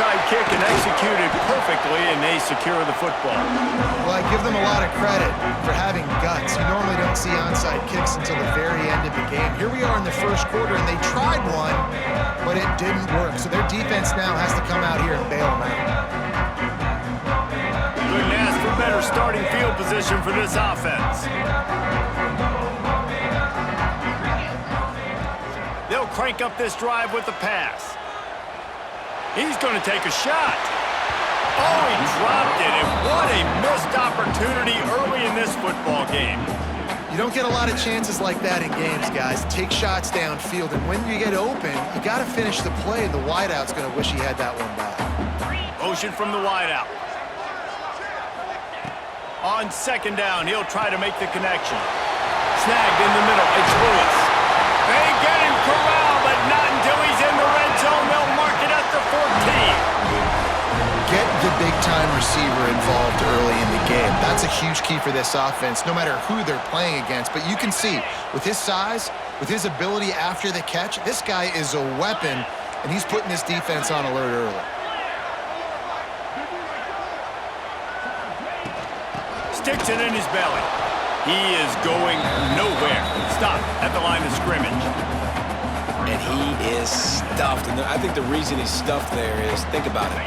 onside kick and executed perfectly, and they secure the football. Well, I give them a lot of credit for having guts. You normally don't see onside kicks until the very end of the game. Here we are in the first quarter, and they tried one, but it didn't work. So their defense now has to come out here and bail them out. Couldn't ask for better starting field position for this offense. They'll crank up this drive with the pass. He's going to take a shot. Oh, he dropped it, and what a missed opportunity early in this football game. You don't get a lot of chances like that in games, guys. Take shots downfield, and when you get open, you got to finish the play, and the wideout's going to wish he had that one back. Motion from the wideout. On second down, he'll try to make the connection. Snagged in the middle, it's Lewis. They get him corralled, but not until he's in the red zone. They'll mark it at the 14. Get the big-time receiver involved early in the game. That's a huge key for this offense, no matter who they're playing against. But you can see, with his size, with his ability after the catch, this guy is a weapon, and he's putting this defense on alert early. Sticks it in his belly. He is going nowhere. Stop at the line of scrimmage. And he is stuffed. And I think the reason he's stuffed there is, think about it.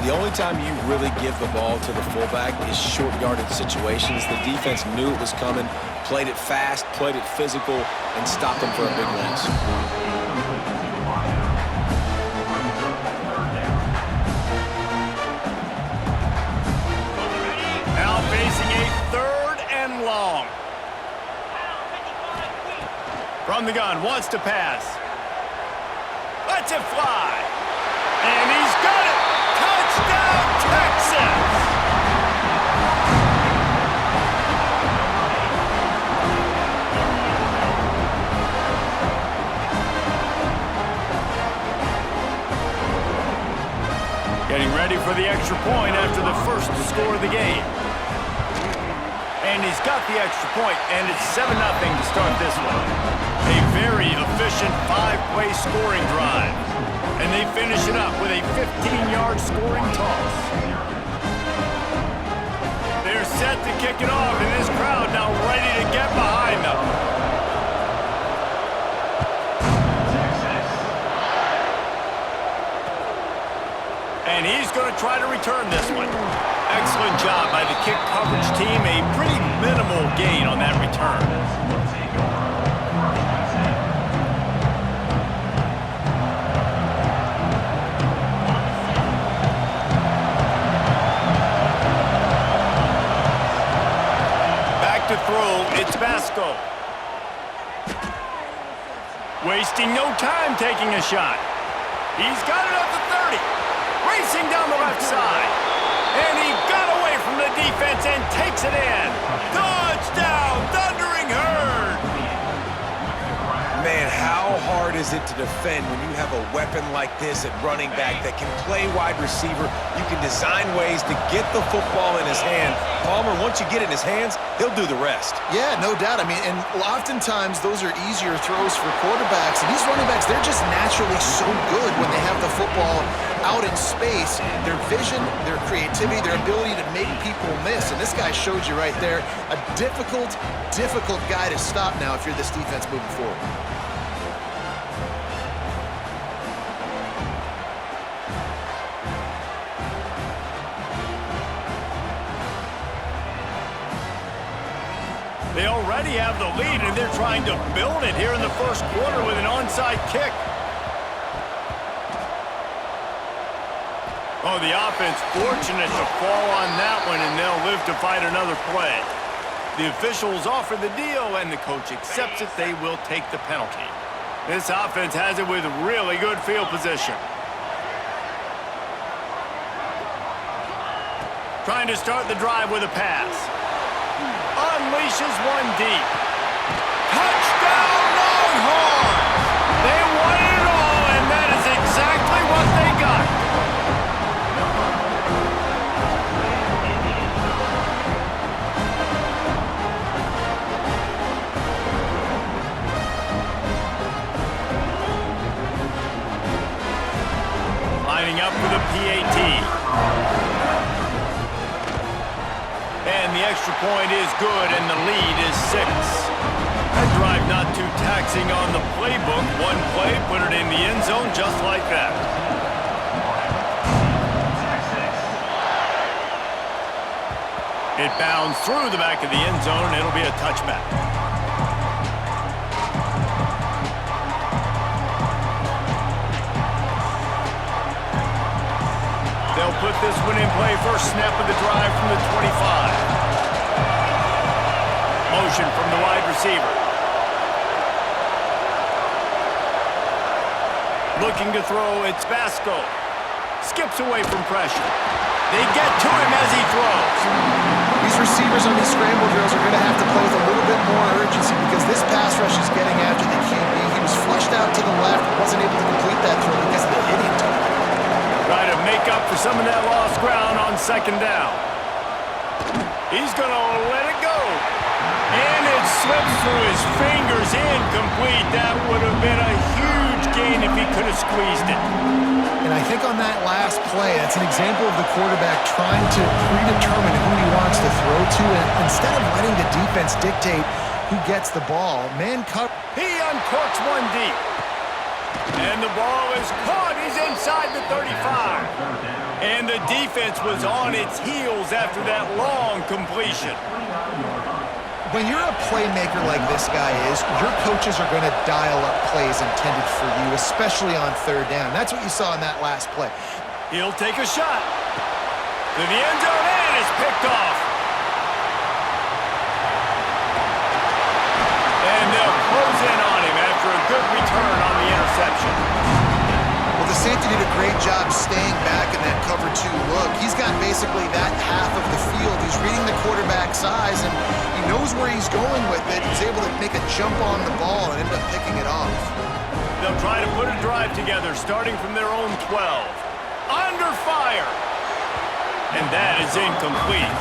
The only time you really give the ball to the fullback is short yardage situations. The defense knew it was coming, played it fast, played it physical, and stopped him for a big loss. Long. From the gun, wants to pass. Lets it fly. And he's got it. Touchdown, Texas! Getting ready for the extra point after the first score of the game. And he's got the extra point, and it's 7-0 to start this one. A very efficient 5-play scoring drive. And they finish it up with a 15-yard scoring toss. They're set to kick it off, and this crowd now ready to get behind them. And he's going to try to return this one. Excellent job by the kick coverage team. A pretty minimal gain on that return. Back to throw, it's Basco. Wasting no time taking a shot. He's got it at the 30. Racing down the left side. And he got away from the defense and takes it in. Touchdown, Thundering Herd! Man, how hard is it to defend when you have a weapon like this at running back that can play wide receiver? You can design ways to get the football in his hand. Palmer, once you get it in his hands, he'll do the rest. Yeah, no doubt. I mean, and oftentimes those are easier throws for quarterbacks. And these running backs, they're just naturally so good when they have the football out in space. Their vision, their creativity, their ability to make people miss. And this guy showed you right there, a difficult guy to stop now if you're this defense moving forward. They already have the lead, and they're trying to build it here in the first quarter with an onside kick. Oh, the offense fortunate to fall on that one, and they'll live to fight another play. The officials offer the deal, and the coach accepts it. They will take the penalty. This offense has it with really good field position. Trying to start the drive with a pass. Unleashes one deep. Touchdown, Longhorns! They won it all, and that is exactly what they got. Lining up for the PAT. And the extra point is good, and the lead is 6. That drive not too taxing on the playbook. One play, put it in the end zone just like that. It bounds through the back of the end zone. It'll be a touchback. They'll put this one in play. First snap of the drive from the 25. Motion from the wide receiver. Looking to throw, it's Vasco. Skips away from pressure. They get to him as he throws. These receivers on these scramble drills are going to have to play with a little bit more urgency because this pass rush is getting after the QB. He was flushed out to the left, wasn't able to complete that throw because of the hitting tool. Try to make up for some of that lost ground on second down. He's going to let it go. And it slips through his fingers, incomplete. That would have been a huge gain if he could have squeezed it. And I think on that last play, that's an example of the quarterback trying to predetermine who he wants to throw to, and instead of letting the defense dictate who gets the ball, man cover. He uncorks one deep. And the ball is caught. He's inside the 35. And the defense was on its heels after that long completion. When you're a playmaker like this guy is, your coaches are going to dial up plays intended for you, especially on third down. That's what you saw in that last play. He'll take a shot. To the end zone, and it's picked off. And they'll close in on him after a good return on the interception. Well, the safety did a great job staying back in that cover 2 look. He's got basically that half of the field. He's reading the quarterback's eyes, and he knows where he's going with it. He's able to make a jump on the ball and end up picking it off. They'll try to put a drive together, starting from their own 12. Under fire. And that is incomplete.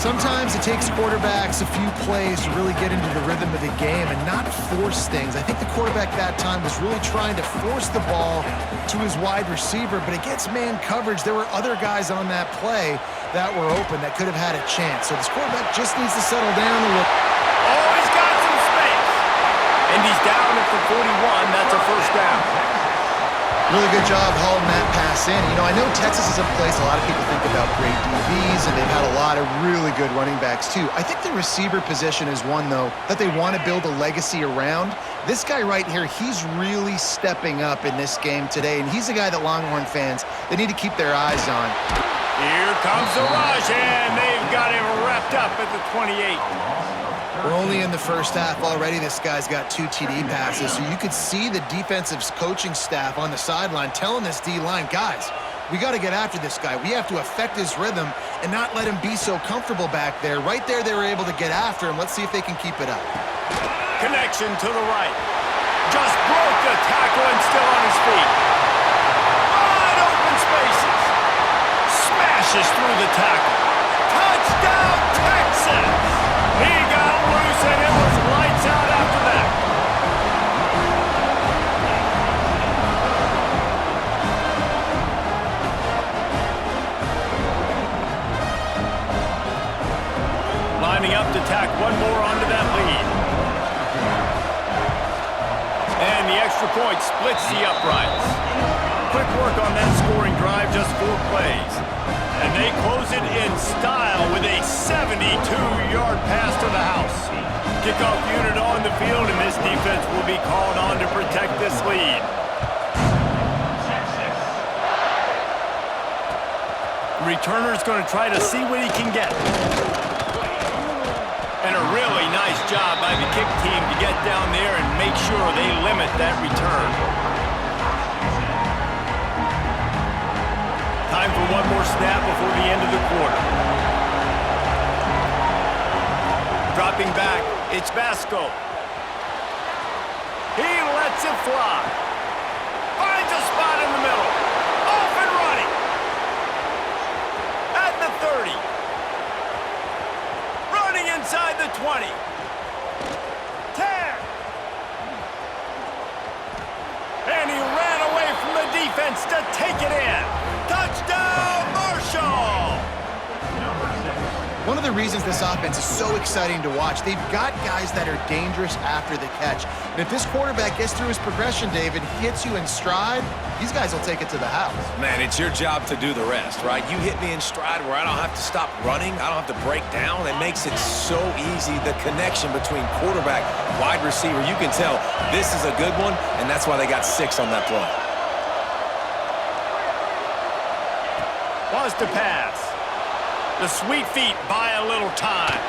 Sometimes it takes quarterbacks a few plays to really get into the rhythm of the game and not force things. I think the quarterback that time was really trying to force the ball to his wide receiver, but against man coverage, there were other guys on that play that were open that could have had a chance. So this quarterback just needs to settle down a little. Oh, he's got some space. And he's down at the 41. That's a first down. Really good job hauling that pass in. You know, I know Texas is a place a lot of people think about great DBs, and they've had a lot of really good running backs too. I think the receiver position is one, though, that they want to build a legacy around. This guy right here, he's really stepping up in this game today, and he's a guy that Longhorn fans, they need to keep their eyes on. Here comes the rush, and they've got him wrapped up at the 28. We're only in the first half already. This guy's got 2 TD passes, so you could see the defensive coaching staff on the sideline telling this D-line, guys, we got to get after this guy. We have to affect his rhythm and not let him be so comfortable back there. Right there, they were able to get after him. Let's see if they can keep it up. Connection to the right. Just broke the tackle and still on his feet. Wide open spaces. Smashes through the tackle. Touchdown, Texas! He got loose and it was lights out after that. Lining up to tack one more onto that lead. And the extra point splits the uprights. Quick work on that scoring drive, just 4 plays. And they close it in style with a 72-yard pass to the house. Kickoff unit on the field, and this defense will be called on to protect this lead. Returner's going to try to see what he can get. And a really nice job by the kick team to get down there and make sure they limit that return. Time for one more snap before the end of the quarter. Dropping back, it's Vasco. He lets it fly. Finds a spot in the middle. Off and running. At the 30. Running inside the 20. 10. And he ran away from the defense to take it in. the reasons this offense is so exciting to watch. They've got guys that are dangerous after the catch. And if this quarterback gets through his progression, David, hits you in stride, these guys will take it to the house. Man, it's your job to do the rest, right? You hit me in stride where I don't have to stop running. I don't have to break down. It makes it so easy. The connection between quarterback, wide receiver, you can tell this is a good one, and that's why they got 6 on that play. Wants to pass. The sweet feet buy a little time.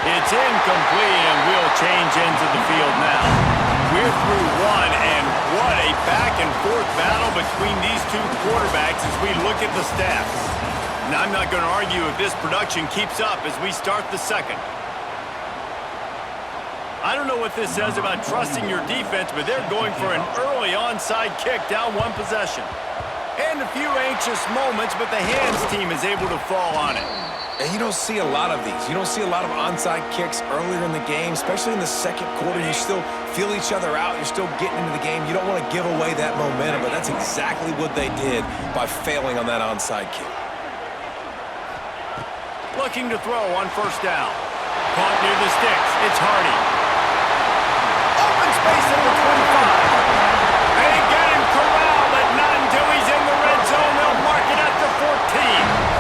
It's incomplete, and we'll change into the field now. We're through one, and what a back-and-forth battle between these two quarterbacks as we look at the stats. And I'm not going to argue if this production keeps up as we start the second. I don't know what this says about trusting your defense, but they're going for an early onside kick down one possession. And a few anxious moments, but the hands team is able to fall on it. And you don't see a lot of these. You don't see a lot of onside kicks earlier in the game, especially in the second quarter. You still feel each other out. You're still getting into the game. You don't want to give away that momentum, but that's exactly what they did by failing on that onside kick. Looking to throw on first down. Caught near the sticks. It's Hardy. Open space at the 25. They get him corralled, but not until he's in the red zone. They'll mark it at the 14.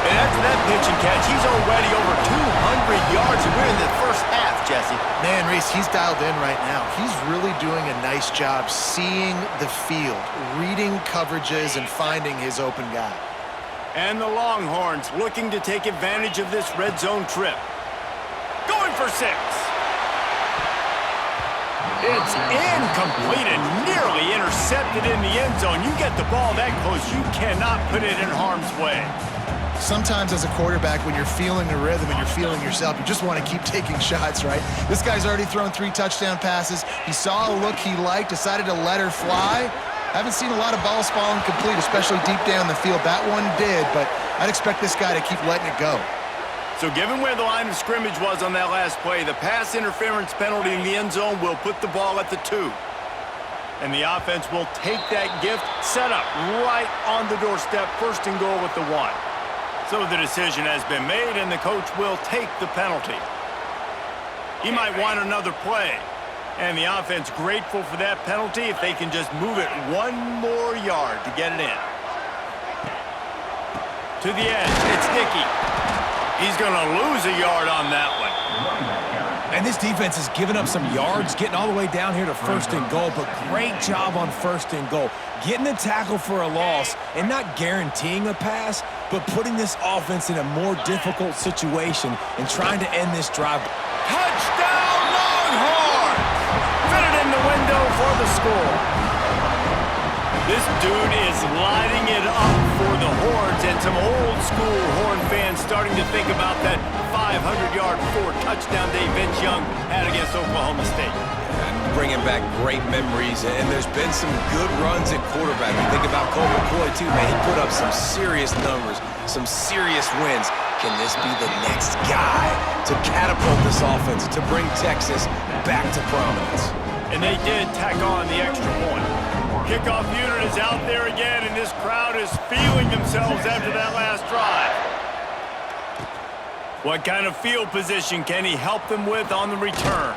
And after that pitch and catch, he's already over 200 yards, and we're in the first half, Jesse. Man, Reese, he's dialed in right now. He's really doing a nice job seeing the field, reading coverages, and finding his open guy. And the Longhorns looking to take advantage of this red zone trip. Going for 6. It's incomplete and nearly intercepted in the end zone. You get the ball that close, you cannot put it in harm's way. Sometimes as a quarterback, when you're feeling the rhythm and you're feeling yourself, you just want to keep taking shots, right? This guy's already thrown 3 touchdown passes. He saw a look he liked, decided to let her fly. Haven't seen a lot of balls falling complete, especially deep down the field. That one did, but I'd expect this guy to keep letting it go. So given where the line of scrimmage was on that last play, the pass interference penalty in the end zone will put the ball at the 2. And the offense will take that gift, set up right on the doorstep, first and goal with the 1. So the decision has been made, and the coach will take the penalty. He might want another play. And the offense grateful for that penalty if they can just move it 1 more yard to get it in. To the edge, it's Dickey. He's going to lose a yard on that one. And this defense has given up some yards, getting all the way down here to first and goal, but great job on first and goal. Getting the tackle for a loss and not guaranteeing a pass, but putting this offense in a more difficult situation and trying to end this drive. Touchdown, Longhorns! Fit it in the window for the score. This dude is lighting it up for the Horns, and some old-school Horn fans starting to think about that 500-yard 4-touchdown day Vince Young had against Oklahoma State. Bringing back great memories, and there's been some good runs at quarterback. You think about Colt McCoy, too, man. He put up some serious numbers, some serious wins. Can this be the next guy to catapult this offense, to bring Texas back to prominence? And they did tack on the extra point. Kickoff unit is out there again, and this crowd is feeling themselves after that last drive. What kind of field position can he help them with on the return?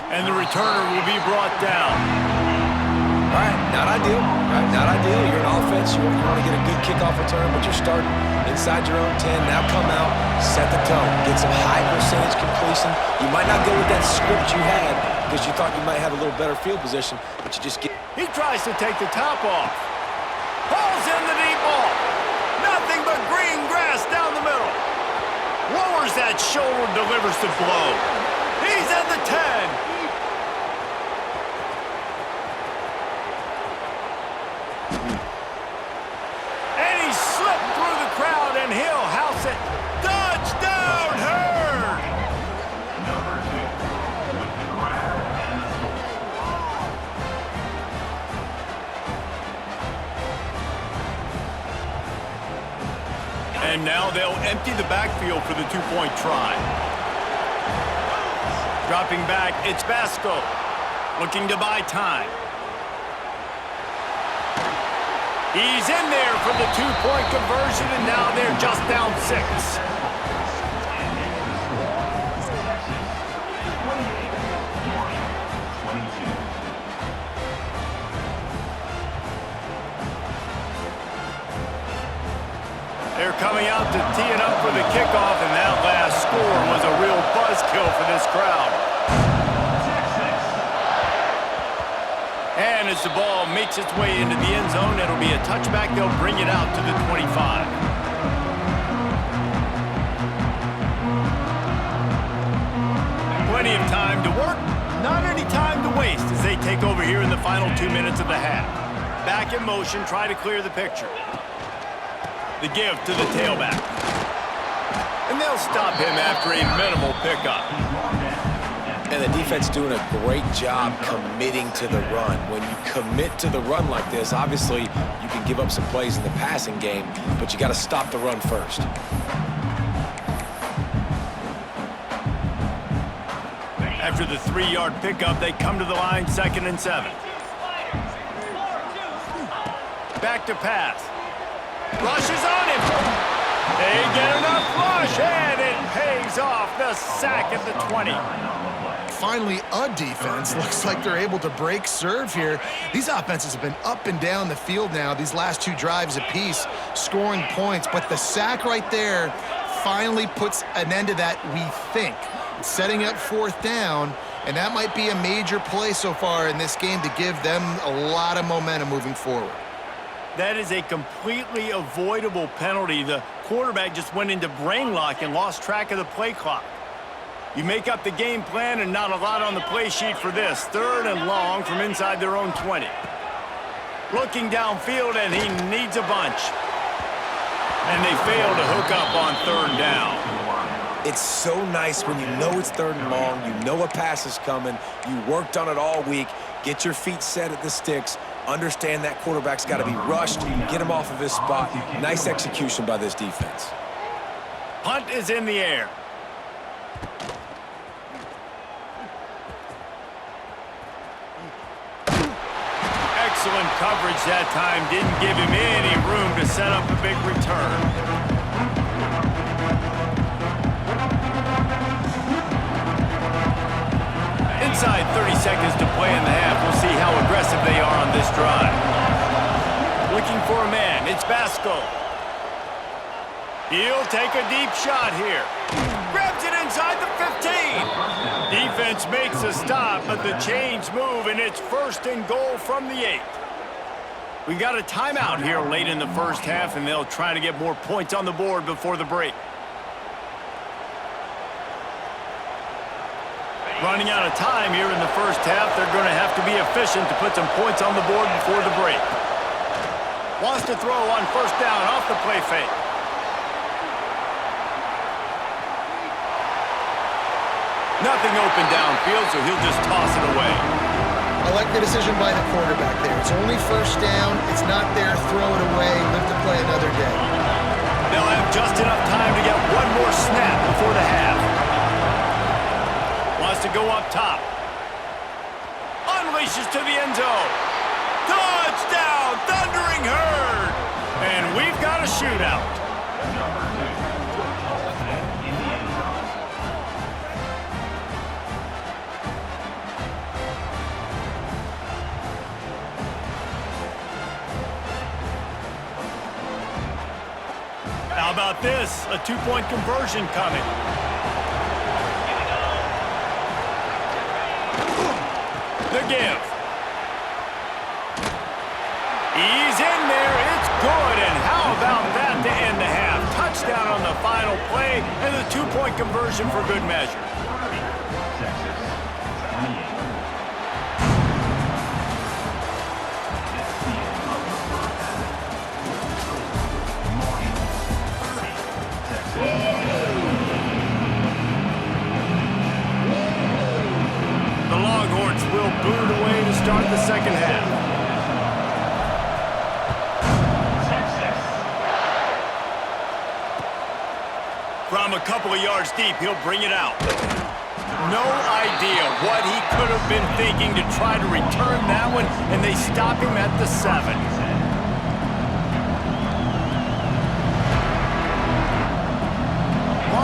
And the returner will be brought down. All right, not ideal. Right, not ideal. You're an offense. You want to get a good kickoff return, but you're starting inside your own 10. Now come out, set the tone, get some high percentage completion. You might not go with that script you had because you thought you might have a little better field position, but you just get... He tries to take the top off. Pulls in the deep ball. Nothing but green grass down the middle. Lowers that shoulder, delivers the blow. He's at the 10. And he slipped through the crowd, and he'll house it. Touchdown, Herd! And now they'll empty the backfield for the 2-point try. Dropping back, it's Vasco. Looking to buy time. He's in there for the two-point conversion, and now they're just down 6. They're coming out to tee it up for the kickoff, and that last score was a real buzzkill for this crowd. And as the ball makes its way into the end zone, it'll be a touchback. They'll bring it out to the 25. Plenty of time to work, not any time to waste as they take over here in the final 2 minutes of the half. Back in motion, try to clear the picture. The give to the tailback. And they'll stop him after a minimal pickup. And the defense doing a great job committing to the run. When you commit to the run like this, obviously you can give up some plays in the passing game, but you got to stop the run first. After the 3-yard pickup, they come to the line, 2nd and 7. Back to pass. Rush is on him. They get enough rush, and it pays off. The sack at the 20. Finally, a defense. Looks like they're able to break serve here. These offenses have been up and down the field now, these last 2 drives apiece, scoring points. But the sack right there finally puts an end to that, we think. Setting up 4th down, and that might be a major play so far in this game to give them a lot of momentum moving forward. That is a completely avoidable penalty. The quarterback just went into brain lock and lost track of the play clock. You make up the game plan and not a lot on the play sheet for this. 3rd and long from inside their own 20. Looking downfield, and he needs a bunch. And they fail to hook up on 3rd down. It's so nice when you know it's 3rd and long, you know a pass is coming, you worked on it all week, get your feet set at the sticks, understand that quarterback's got to be rushed, get him off of his spot. Nice execution by this defense. Punt is in the air. Excellent coverage that time. Didn't give him any room to set up a big return. Inside 30 seconds to play in the half. We'll see how aggressive they are on this drive. Looking for a man. It's Basco. He'll take a deep shot here. Grabs it inside the 15. Defense makes a stop, but the chains move, and it's 1st and goal from the 8. We got a timeout here late in the first half, and they'll try to get more points on the board before the break. Running out of time here in the first half. They're going to have to be efficient to put some points on the board before the break. Wants to throw on 1st down off the play fake. Nothing open downfield, so he'll just toss it away. I like the decision by the quarterback there. It's only 1st down. It's not there. Throw it away. Live to play another day. They'll have just enough time to get one more snap before the half. Wants to go up top. Unleashes to the end zone. Touchdown, Thundering Herd. And we've got a shootout. How about this? A 2-point conversion coming. The give. He's in there. It's good. And how about that to end the half? Touchdown on the final play and the 2-point conversion for good measure. The Longhorns will boot away to start the second half. From a couple of yards deep, he'll bring it out. No idea what he could have been thinking to try to return that one, and they stop him at the 7.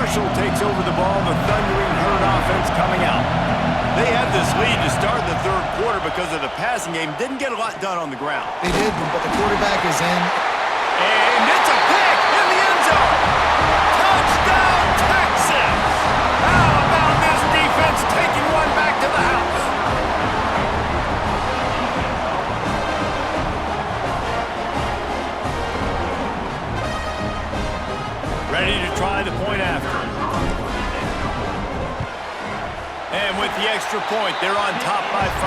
Marshall takes over the ball. The Thundering Herd offense coming out. They had this lead to start the third quarter because of the passing game. Didn't get a lot done on the ground. They did, but the quarterback is in. And it's a pick in the end zone. Touchdown, Texas! How about this defense taking one back to the house? Ready to try the point after. And with the extra point, they're on top by 5.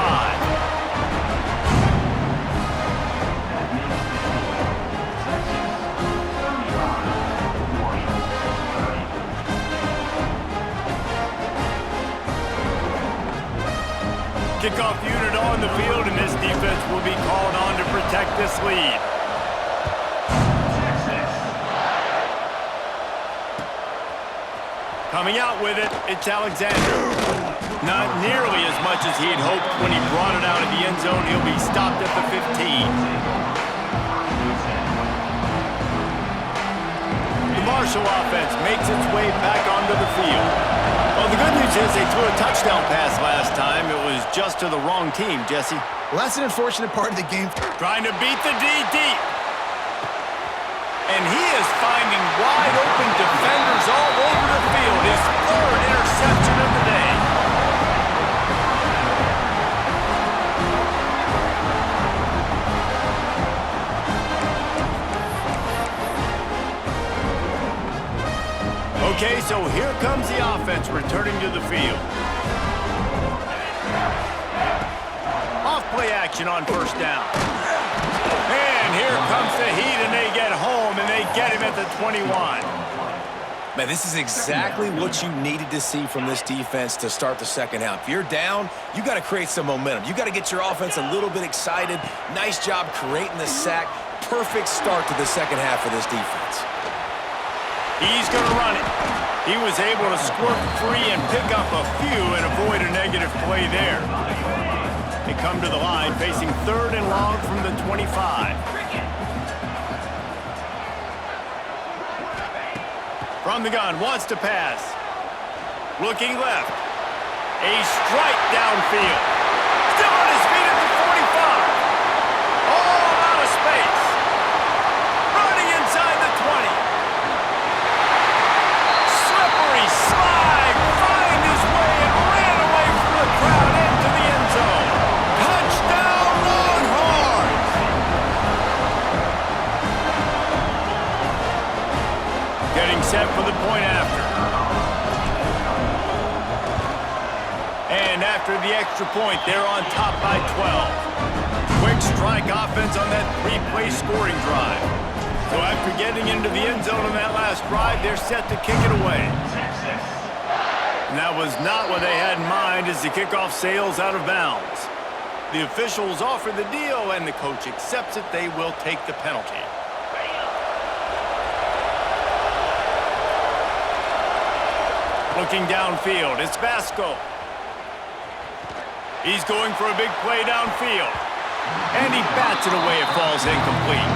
Kickoff unit on the field, and this defense will be called on to protect this lead. Coming out with it, it's Alexander. Not nearly as much as he had hoped when he brought it out of the end zone. He'll be stopped at the 15. The Marshall offense makes its way back onto the field. Well, the good news is they threw a touchdown pass last time. It was just to the wrong team, Jesse. Well, that's an unfortunate part of the game. Trying to beat the D deep. And he is finding wide open defenders all over the field. His third interception of the day. Okay, so here comes the offense returning to the field. Off play action on first down. And here comes the Heat, and they get home, and they get him at the 21. Man, this is exactly what you needed to see from this defense to start the second half. If you're down, you got to create some momentum. You got to get your offense a little bit excited. Nice job creating the sack. Perfect start to the second half for this defense. He's going to run it. He was able to squirt free and pick up a few and avoid a negative play there. They come to the line facing third and long from the 25. From the gun, wants to pass. Looking left. A strike downfield. Still on his feet at the 45. All out of space. Running inside the 20. Slippery slide. Find his way and ran away from the crowd into the end zone. Touchdown, Longhorns! Getting set for the point after. And after the extra point, they're on top by 12. Quick strike offense on that three-play scoring drive. So after getting into the end zone on that last drive, they're set to kick it away. And that was not what they had in mind as the kickoff sails out of bounds. The officials offer the deal, and the coach accepts it. They will take the penalty. Looking downfield, it's Vasco. He's going for a big play downfield. And he bats it away. It falls incomplete.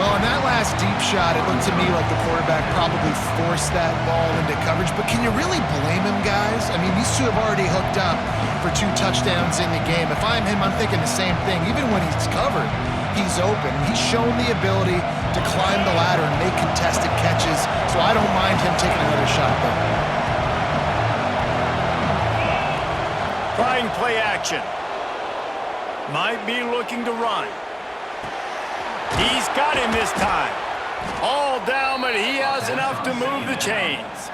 Well, in that last deep shot, it looked to me like the quarterback probably forced that ball into coverage. But can you really blame him, guys? I mean, these two have already hooked up for 2 touchdowns in the game. If I'm him, I'm thinking the same thing. Even when he's covered, he's open. He's shown the ability to climb the ladder and make contested catches. So I don't mind him taking another shot there. Trying play action. Might be looking to run. He's got him this time. All down, but he has enough to move the chains.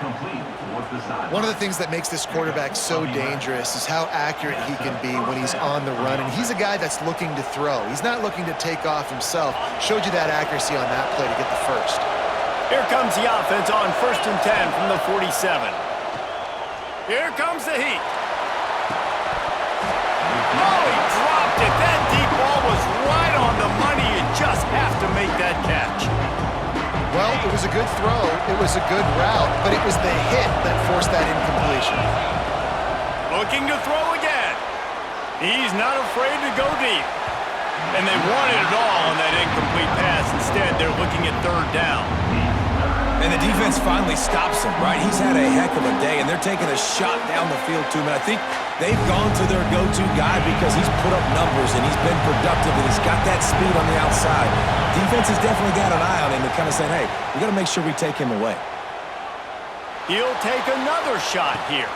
One of the things that makes this quarterback so dangerous is how accurate he can be when he's on the run. And he's a guy that's looking to throw. He's not looking to take off himself. Showed you that accuracy on that play to get the first. Here comes the offense on 1st and 10 from the 47. Here comes the Heat. Oh, he dropped it. That deep ball was right on the money. You just have to make that catch. Well, it was a good throw. It was a good route, but it was the hit that forced that incompletion. Looking to throw again. He's not afraid to go deep. And they wanted it all on that incomplete pass. Instead, they're looking at third down. And the defense finally stops him, right? He's had a heck of a day, and they're taking a shot down the field to him. And I think they've gone to their go-to guy because he's put up numbers, and he's been productive, and he's got that speed on the outside. Defense has definitely got an eye on him and kind of saying, hey, we got to make sure we take him away. He'll take another shot here.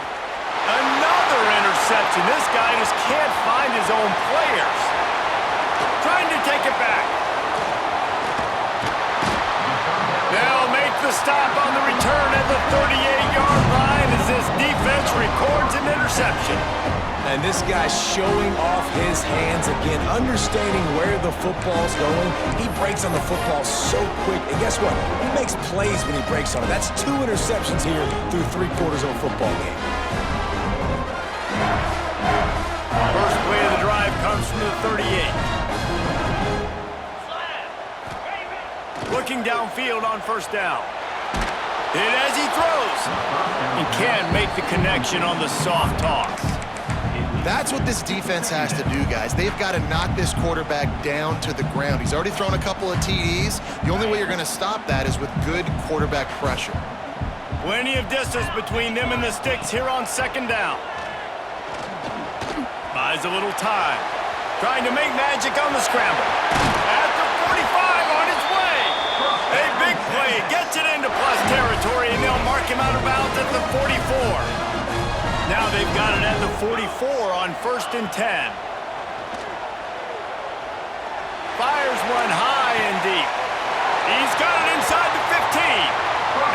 Another interception. This guy just can't find his own players. Trying to take it back. They'll make the stop on the return at the 38-yard line as this defense records an interception. And this guy's showing off his hands again, understanding where the football's going. He breaks on the football so quick. And guess what? He makes plays when he breaks on it. That's 2 interceptions here through 3 quarters of a football game. First play of the drive comes from the 38. Looking downfield on first down. And as he throws, he can't make the connection on the soft toss. That's what this defense has to do, guys. They've got to knock this quarterback down to the ground. He's already thrown a couple of TDs. The only way you're going to stop that is with good quarterback pressure. Plenty of distance between them and the sticks here on second down. Buys a little time. Trying to make magic on the scramble. At the 45 on its way. A big play. Gets it into plus territory, and they'll mark him out of bounds at the 44. Now they've got it at the 44 on 1st and 10. Fires one high and deep. He's got it inside the 15.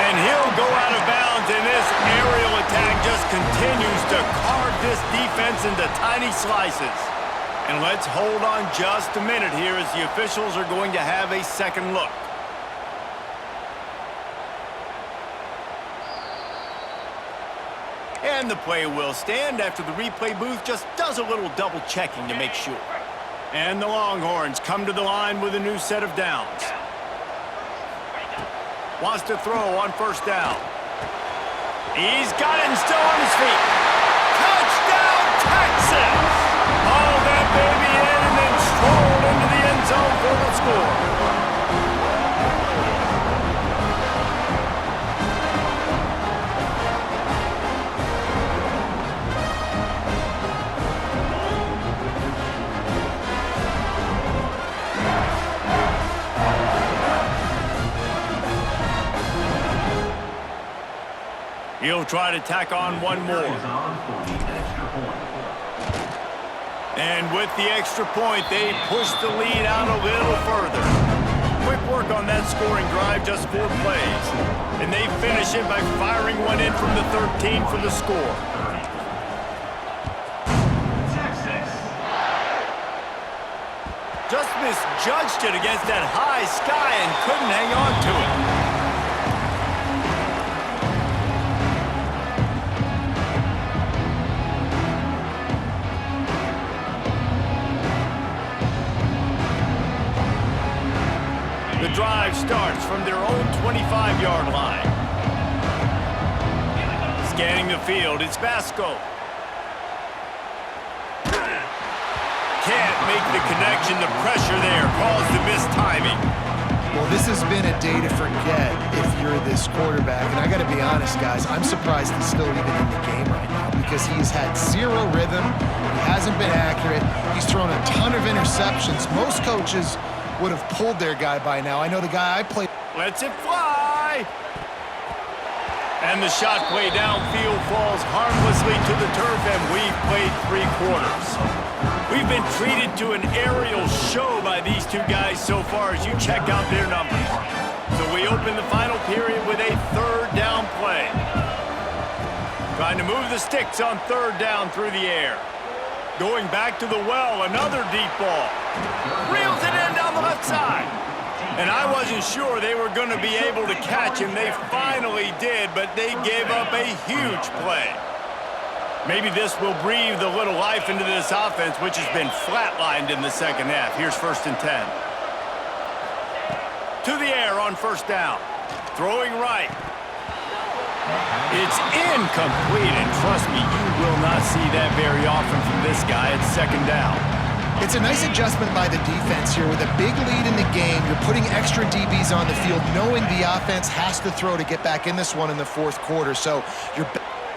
And he'll go out of bounds, and this aerial attack just continues to carve this defense into tiny slices. And let's hold on just a minute here as the officials are going to have a second look. And the play will stand after the replay booth just does a little double checking to make sure. And the Longhorns come to the line with a new set of downs. Wants to throw on first down. He's got it and still on his feet. Touchdown, Texas! Haul that baby in and then stroll into the end zone for the score. He'll try to tack on one more. And with the extra point, they push the lead out a little further. Quick work on that scoring drive, just 4 plays. And they finish it by firing one in from the 13 for the score. Just misjudged it against that high sky and couldn't hang on to it. The drive starts from their own 25-yard line. Scanning the field, it's Vasco. Can't make the connection. The pressure there caused the mistiming. Well, this has been a day to forget if you're this quarterback. And I got to be honest, guys, I'm surprised he's still even in the game right now because he's had 0 rhythm. He hasn't been accurate. He's thrown a ton of interceptions. Most coaches would have pulled their guy by now. I know the guy I played. Lets it fly. And the shot play downfield falls harmlessly to the turf, and we've played 3 quarters. We've been treated to an aerial show by these 2 guys so far as you check out their numbers. So we open the final period with a 3rd down play. Trying to move the sticks on 3rd down through the air. Going back to the well, another deep ball. Reels it in down the left side. And I wasn't sure they were going to be able to catch him. They finally did, but they gave up a huge play. Maybe this will breathe a little life into this offense, which has been flatlined in the second half. Here's 1st and 10. To the air on 1st down. Throwing right. It's incomplete, and trust me, you will not see that very often from this guy at 2nd down. It's a nice adjustment by the defense here. With a big lead in the game, you're putting extra DBs on the field, knowing the offense has to throw to get back in this one in the fourth quarter. So you're...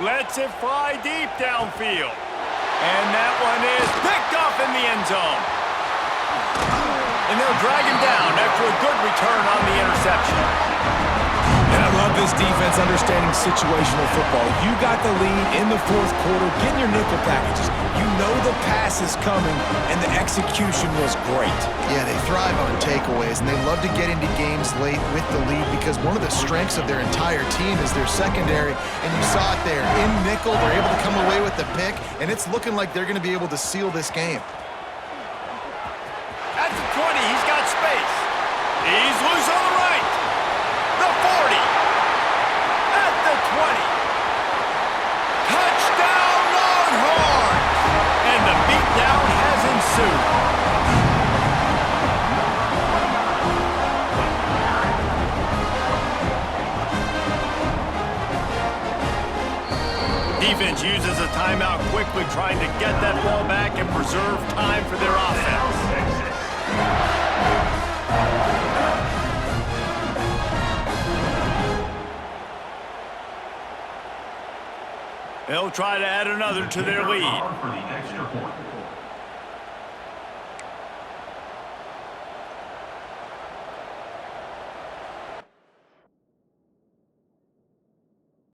Lets it fly deep downfield. And that one is picked off in the end zone. And they'll drag him down after a good return on the interception. And I love this defense understanding situational football. You got the lead in the fourth quarter, getting your nickel packages. You know the pass is coming, and the execution was great. Yeah, they thrive on takeaways, and they love to get into games late with the lead because one of the strengths of their entire team is their secondary, and you saw it there. In nickel, they're able to come away with the pick, and it's looking like they're going to be able to seal this game. At the 20, he's got space. He's loose on the right. The 40. At the 20. Touchdown Longhorns! And the beatdown has ensued. Defense uses a timeout quickly, trying to get that ball back and preserve time for their offense. They'll try to add another to their lead.